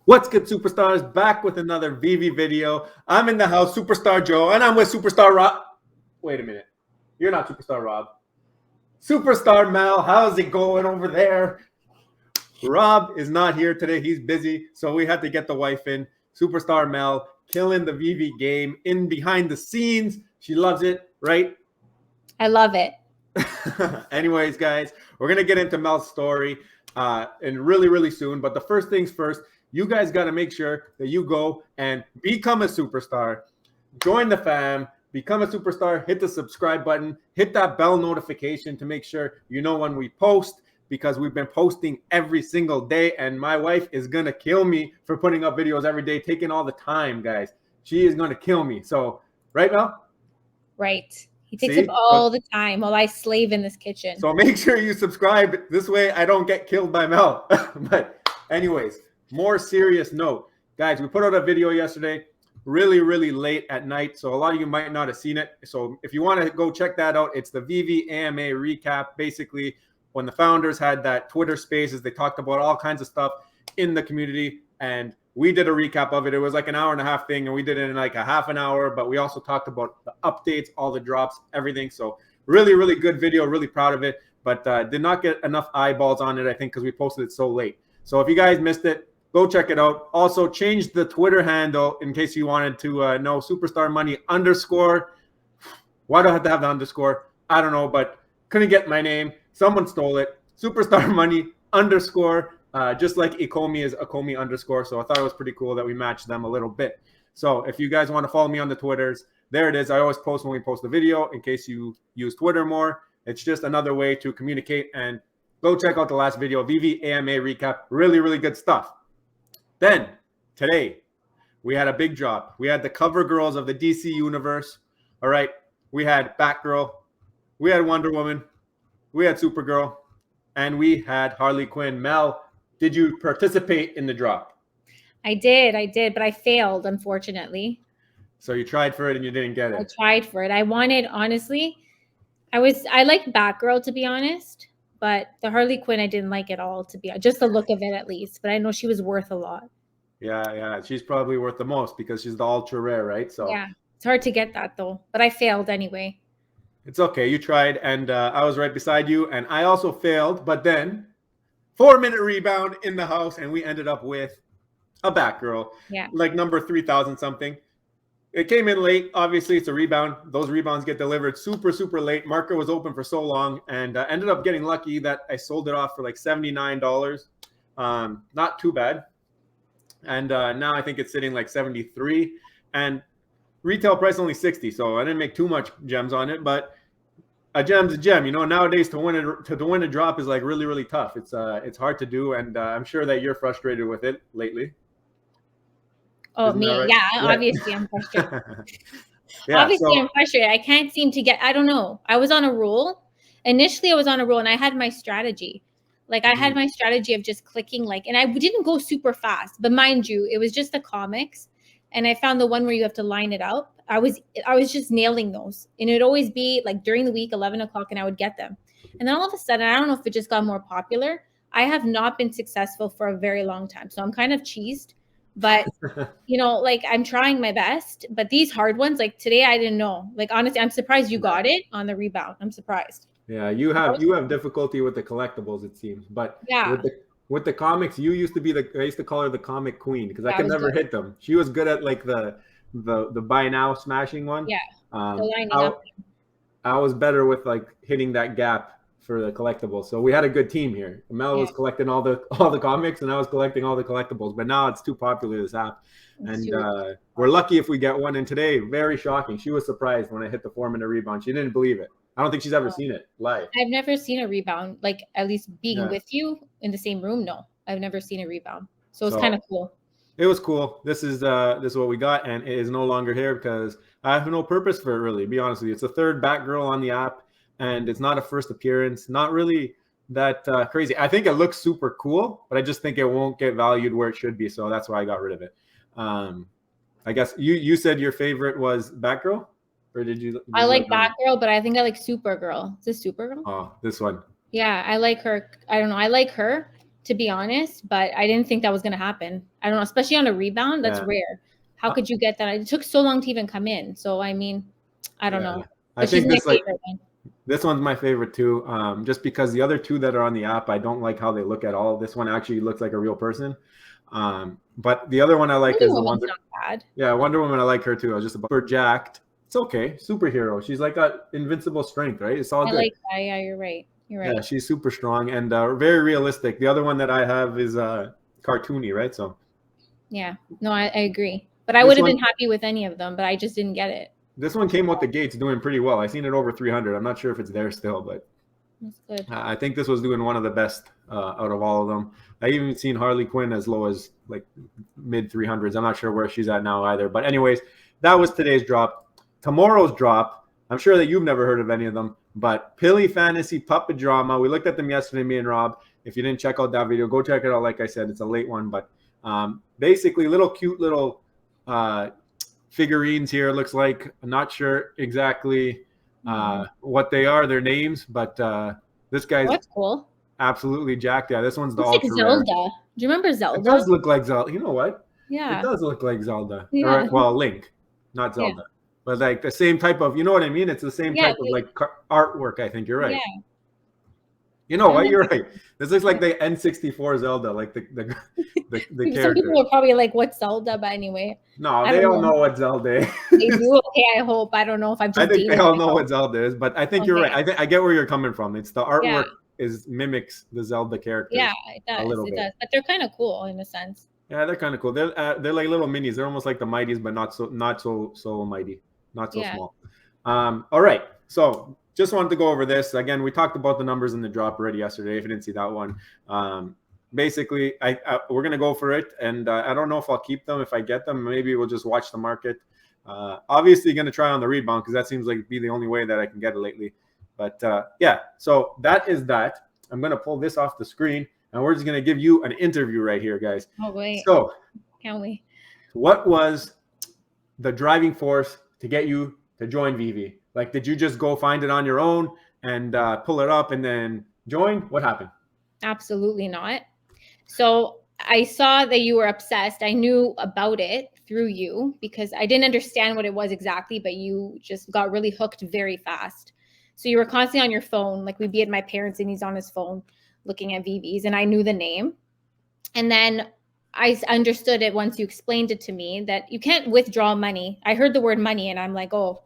What's good, superstars? Back with another Veve video. I'm in the house, Superstar Joe, and I'm with Superstar Rob. Wait a minute. You're not Superstar Rob. Superstar Mel, how's it going over there? Rob is not here today. He's busy, so we had to get the wife in. Superstar Mel, killing the Veve game in behind the scenes. She loves it, right? I love it. Anyways, guys, we're going to get into Mel's story and really soon. But the first things first, you guys got to make sure that you go and become a superstar. Join the fam. Become a superstar. Hit the subscribe button. Hit that bell notification to make sure you know when we post, because we've been posting every single day. And my wife is going to kill me for putting up videos every day, taking all the time, guys. She is going to kill me. So, right, Mel? Right. He takes up all the time while I slave in this kitchen. So make sure you subscribe. This way I don't get killed by Mel. But anyways, more serious note. Guys, we put out a video yesterday, really late at night. So a lot of you might not have seen it. So if you want to go check that out, it's the Veve AMA recap. Basically, when the founders had that Twitter Spaces, they talked about all kinds of stuff in the community. And we did a recap of it. It was like an hour and a half thing, and we did it in like a half an hour, but we also talked about the updates, all the drops, everything. So really good video, really proud of it, but did not get enough eyeballs on it, I think, because we posted it so late. So if you guys missed it, go check it out. Also, change the Twitter handle in case you wanted to know, Superstar Money _. Why do I have to have the underscore? I don't know, but couldn't get my name. Someone stole it. Superstar Money _. Just like ecomi is ecomi _. So I thought it was pretty cool that we matched them a little bit. So if you guys want to follow me on the Twitters, there it is. I always post when we post the video in case you use Twitter more. It's just another way to communicate. And go check out the last video, Veve AMA recap. Really good stuff. Then today we had a big drop. We had the cover girls of the DC universe. All right. We had Batgirl. We had Wonder Woman. We had Supergirl. And we had Harley Quinn. Mel, did you participate in the drop? I did, but I failed, unfortunately. So you tried for it and you didn't get it. I tried for it. I wanted, honestly, I like Batgirl, to be honest, but the Harley Quinn, I didn't like at all, to be honest. Just the look of it, at least. But I know she was worth a lot. Yeah. She's probably worth the most because she's the ultra rare, right? So yeah, it's hard to get that, though. But I failed anyway. It's okay. You tried, and I was right beside you, and I also failed. But then 4-minute rebound in the house, and we ended up with a Batgirl. Yeah. Like number 3,000 something. It came in late. Obviously, it's a rebound. Those rebounds get delivered super late. Market was open for so long, and ended up getting lucky that I sold it off for like $79. Not too bad. And now I think it's sitting like 73. And retail price only 60. So I didn't make too much gems on it, but a gem's a gem. You know, nowadays to win a drop is like really tough. It's hard to do, and I'm sure that you're frustrated with it lately. Oh, me? Right? Yeah, obviously I'm frustrated. I'm frustrated. I can't seem to get, I don't know. I was on a roll. Initially, I was on a roll, and I had my strategy. Like, I had my strategy of just clicking, like, and I didn't go super fast. But mind you, it was just the comics. And I found the one where you have to line it up. I was just nailing those. And it'd always be like during the week, 11 o'clock, and I would get them. And then all of a sudden, I don't know if it just got more popular. I have not been successful for a very long time. So I'm kind of cheesed. But, you know, like, I'm trying my best. But these hard ones, like today, I didn't know. Like, honestly, I'm surprised you got it on the rebound. I'm surprised. Yeah, you have difficulty with the collectibles, it seems. But yeah. With the comics, you used to be I used to call her the comic queen because I could never hit them. She was good at like the buy now smashing one. Yeah. I was better with like hitting that gap for the collectibles. So we had a good team here. Mel was collecting all the comics, and I was collecting all the collectibles. But now it's too popular, this app. And we're lucky if we get one. And today, very shocking. She was surprised when I hit the 4-minute rebound. She didn't believe it. I don't think she's ever seen it live. I've never seen a rebound, like at least being with you in the same room. No, I've never seen a rebound. So it's kind of cool. It was cool. This is what we got, and it is no longer here because I have no purpose for it, really, to be honest with you. It's the third Batgirl on the app, and it's not a first appearance. Not really that crazy. I think it looks super cool, but I just think it won't get valued where it should be. So that's why I got rid of it. I guess you said your favorite was Batgirl? Or did you? I like Batgirl, but I think I like Supergirl. Is this Supergirl? Oh, this one. Yeah, I like her. I don't know. I like her. to be honest, but I didn't think that was going to happen. I don't know, especially on a rebound. That's rare. How could you get that? It took so long to even come in. So, I mean, I don't know. But I think this one's my favorite too. Just because the other two that are on the app, I don't like how they look at all. This one actually looks like a real person. But the other one I like is the one. Not bad. Yeah, Wonder Woman. I like her too. I was just about her jacked. It's okay. Superhero. She's like got invincible strength, right? It's all good. I like that. Yeah, you're right. You're right. Yeah, she's super strong and very realistic. The other one that I have is cartoony, right? So. Yeah. No, I agree. But I would have been happy with any of them, but I just didn't get it. This one came out the gates doing pretty well. I seen it over 300. I'm not sure if it's there still, but that's good. I think this was doing one of the best out of all of them. I even seen Harley Quinn as low as like mid 300s. I'm not sure where she's at now either. But anyways, that was today's drop. Tomorrow's drop, I'm sure that you've never heard of any of them, but Pili Fantasy Puppet Drama. We looked at them yesterday, me and Rob. If you didn't check out that video, go check it out. Like I said, it's a late one, but basically little cute little figurines here. Looks like, I'm not sure exactly what they are, their names, but this guy's that's cool. Absolutely jacked. Yeah, this one's the ultra like Zelda. Rare. Do you remember Zelda? It does look like Zelda. You know what? Yeah. It does look like Zelda. Yeah. Or, well, Link, not Zelda. Yeah. But like the same type of, you know what I mean? It's the same type of like artwork, I think. You're right. Yeah. You know what? You're right. This looks like the N64 Zelda, like the character. Some people are probably like, what's Zelda? But anyway. No, they all know what Zelda is. They do? Okay, I hope. I don't know if I'm just I think they all know what Zelda is, but I think you're right. I get where you're coming from. It's the artwork mimics the Zelda characters. Yeah, it does. It does. But they're kind of cool in a sense. Yeah, they're kind of cool. They're like little minis. They're almost like the Mighties, but not so mighty, not so small. All right. So just wanted to go over this again. We talked about the numbers in the drop already yesterday. If you didn't see that one, basically, we're gonna go for it, and I don't know if I'll keep them. If I get them, maybe we'll just watch the market. Obviously, gonna try on the rebound because that seems like be the only way that I can get it lately. But yeah, so that is that. I'm gonna pull this off the screen, and we're just gonna give you an interview right here, guys. Oh wait. So, can't we? What was the driving force to get you to join Veve? Like, did you just go find it on your own and pull it up and then join? What happened? Absolutely not. So I saw that you were obsessed. I knew about it through you because I didn't understand what it was exactly, but you just got really hooked very fast. So you were constantly on your phone. Like we'd be at my parents' and he's on his phone looking at Veve's, and I knew the name. And then I understood it once you explained it to me that you can't withdraw money. I heard the word money and I'm like, oh,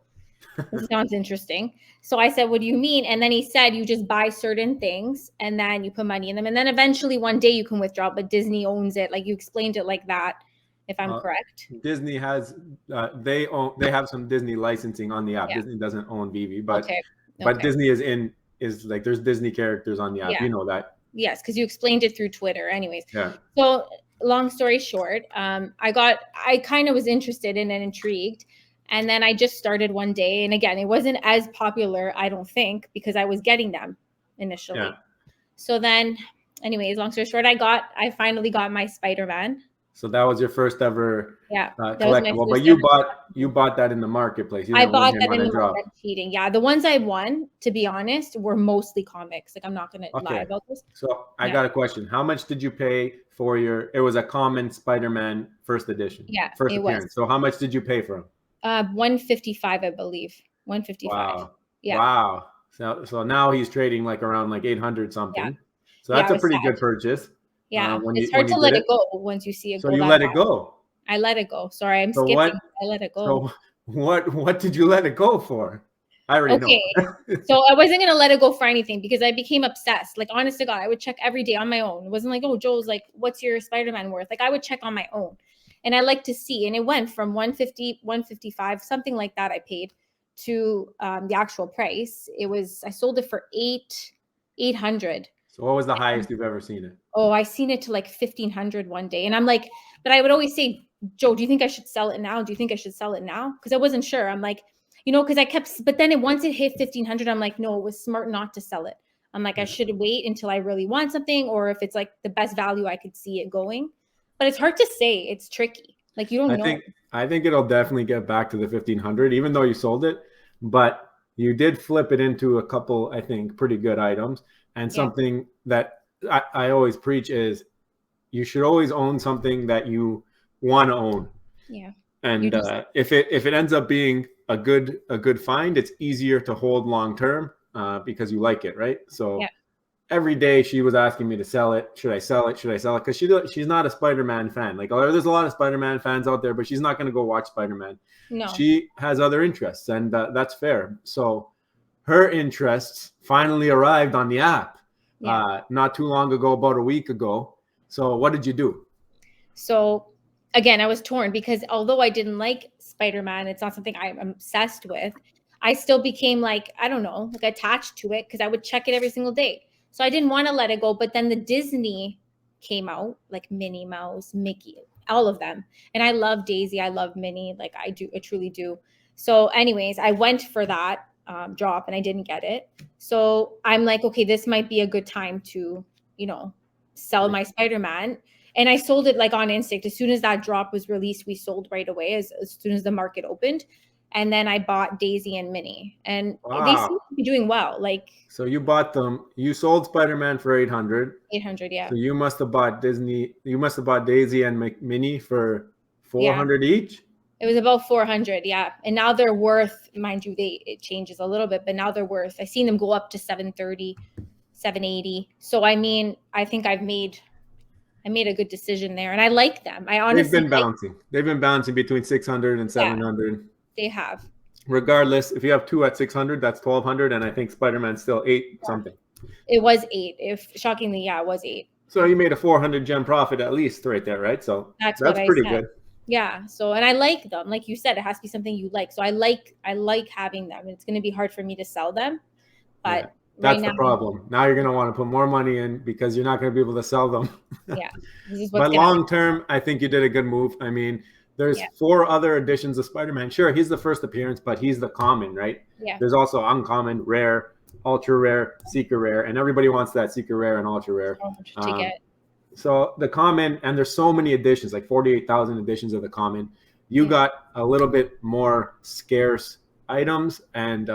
this sounds interesting. So I said, what do you mean? And then he said, you just buy certain things and then you put money in them. And then eventually one day you can withdraw, but Disney owns it. Like you explained it like that, if I'm correct. Disney has, they have some Disney licensing on the app. Yeah. Disney doesn't own Veve, but but Disney is like, there's Disney characters on the app. Yeah. You know that. Yes, because you explained it through Twitter anyways. Yeah. So long story short, I kind of was interested in and intrigued. And then I just started one day. And again, it wasn't as popular, I don't think, because I was getting them initially. Yeah. So then, anyways, long story short, I finally got my Spider-Man. So that was your first ever collectible. But you bought that in the marketplace. I bought that in the market. Cheating. Yeah. The ones I won, to be honest, were mostly comics. Like I'm not gonna lie about this. So I got a question. How much did you pay for it was a common Spider-Man first edition? Yeah. First appearance. So how much did you pay for him? 155, I believe. 155. Wow. Yeah. Wow. So now he's trading like around like 800 something. Yeah. So that's a pretty good purchase. Yeah. It's hard to let it go once you see it. So you let it go. I let it go. Sorry, I'm skipping. I let it go. So what did you let it go for? I already know. So I wasn't going to let it go for anything because I became obsessed. Like, honest to God, I would check every day on my own. It wasn't like, oh, Joel's like, what's your Spider-Man worth? Like I would check on my own. And I like to see, and it went from 150, 155, something like that I paid to the actual price. I sold it for 800. So what was the highest you've ever seen it? Oh, I seen it to like 1,500 one day. And I'm like, but I would always say, Joe, do you think I should sell it now? Do you think I should sell it now? Because I wasn't sure. I'm like, because but then once it hit 1,500, I'm like, no, it was smart not to sell it. I'm like, I should wait until I really want something, or if it's like the best value I could see it going. But it's hard to say. It's tricky. Like you don't know. I think it'll definitely get back to the 1,500, even though you sold it. But you did flip it into a couple, I think, pretty good items and something that I always preach is you should always own something that you want to own. Yeah. And if it ends up being a good find, it's easier to hold long term because you like it, right? So every day she was asking me to sell it. Should I sell it? Should I sell it? Because she's not a Spider-Man fan. Like, there's a lot of Spider-Man fans out there, but she's not going to go watch Spider-Man. No. She has other interests, and that's fair. So her interests finally arrived on the app not too long ago, about a week ago. So what did you do? So again, I was torn because although I didn't like Spider-Man, it's not something I'm obsessed with. I still became like, I don't know, like attached to it because I would check it every single day. So I didn't want to let it go. But then the Disney came out, like Minnie Mouse, Mickey, all of them. And I love Daisy. I love Minnie. Like I truly do. So anyways, I went for that drop and I didn't get it. So I'm like, okay, this might be a good time to, sell my Spider-Man. And I sold it like on instinct. As soon as that drop was released, we sold right away as soon as the market opened. And then I bought Daisy and Minnie, and they seem to be doing well. Like, so you bought them. You sold Spider-Man for 800. 800, yeah. So you must have bought Disney. You must have bought Daisy and Minnie for 400 each. It was about 400, yeah. And now they're worth, mind you, it changes a little bit, but now they're worth. I've seen them go up to 730, 780. So I mean, I think I made a good decision there, and I like them. I honestly they've been bouncing between 600 and 700. They have. Regardless, if you have two at 600, that's 1200, and I think Spider-Man's still 8 something. It was 8. Shockingly, it was 8. So you made a 400 gem profit at least right there, right? So that's pretty good. Yeah. So, and I like them. Like you said, it has to be something you like. So I like having them. It's going to be hard for me to sell them, but that's the problem. Now you're going to want to put more money in because you're not going to be able to sell them. Yeah. But long term, I think you did a good move. I mean, there's 4 other editions of Spider-Man. Sure, he's the first appearance, but he's the common, right? Yeah. There's also uncommon, rare, ultra rare, secret rare, and everybody wants that secret rare and ultra rare to get. So the common, and there's so many editions, like 48,000 editions of the common. You got a little bit more scarce items and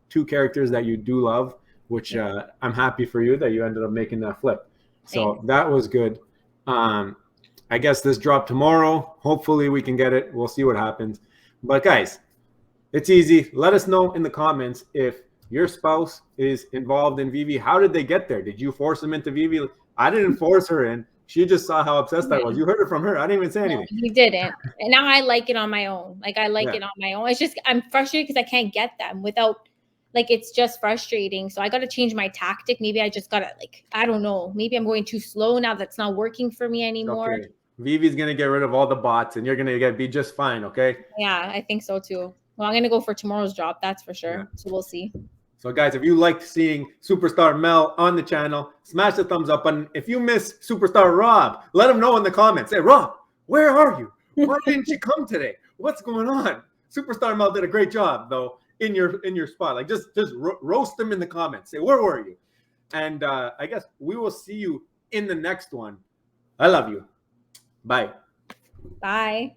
2 characters that you do love, which I'm happy for you that you ended up making that flip. So that was good. I guess this dropped tomorrow. Hopefully we can get it. We'll see what happens. But guys, it's easy. Let us know in the comments if your spouse is involved in Veve. How did they get there? Did you force them into Veve? I didn't force her in. She just saw how obsessed I was. You heard it from her. I didn't even say anything. No, you didn't. And now I like it on my own. Like I like it on my own. It's just I'm frustrated because I can't get them without. Like, it's just frustrating. So I got to change my tactic. Maybe I just got to, like, I don't know. Maybe I'm going too slow now. That's not working for me anymore. Okay. Veve's going to get rid of all the bots and you're going to be just fine, okay? Yeah, I think so too. Well, I'm going to go for tomorrow's drop. That's for sure. Yeah. So we'll see. So, guys, if you liked seeing Superstar Mel on the channel, smash the thumbs up button. If you miss Superstar Rob, let him know in the comments. Say, Rob, where are you? Why didn't you come today? What's going on? Superstar Mel did a great job, though. In your spot, like just roast them in the comments. Say, where were you? And I guess we will see you in the next one. I love you. Bye. Bye.